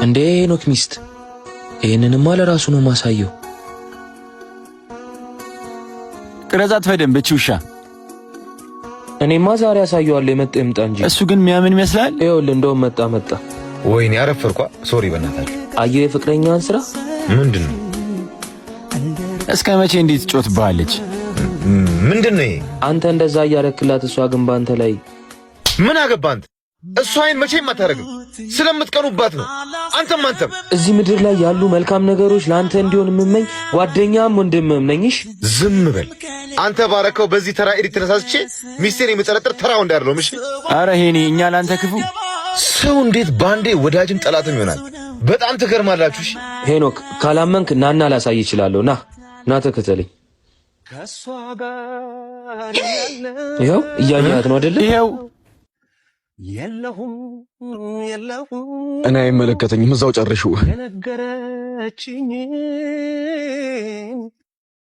እንዴ ሄኖክ ሚስት ይሄንንማ ለራሱ ነው ማሳየው። ቅረጻት በደንብ እቺ ውሻ። እኔማ ዛሬ አሳየዋለሁ የመጣ ይምጣ እንጂ። እሱ ግን የሚያምን ይመስላል። ይኸውልህ እንደውም መጣ። ወይኔ አረፈርኳ። ሶሪ በእናታችሁ። አየሁ የፍቅረኛዋን ስራ። ምንድነው? እስከ መቼ እንዴት ትጮትብሃለች? ምንድነው ይሄ? አንተ እንደዛ እያረክላት እሷ ግን ባንተ ላይ ምን አገባ አንተ? እሷ አይን መቼም አታረግም። ስለምትቀኑባት ነው። አንተም እዚህ ምድር ላይ ያሉ መልካም ነገሮች ለአንተ እንዲሆን የምመኝ ጓደኛም ወንድምም ነኝሽ። ዝም በል አንተ። ባረከው በዚህ ተራ ኤዲት ተሳስቼ ሚስቴን የመጠረጥር ተራው እንዳይደለም። እሺ አረ ሄኔ እኛ ላንተ ክፉ ሰው እንዴት ባንዴ ወዳጅም ጠላትም ይሆናል? በጣም ትገርማላችሁ። እሺ ሄኖክ ካላመንክ ናና ላሳይ እችላለሁ። ና ተከተለኝ። ይኸው እያየሃት ነው አይደል? ይኸው እኔ አይመለከተኝም። እዛው ጨርሽው።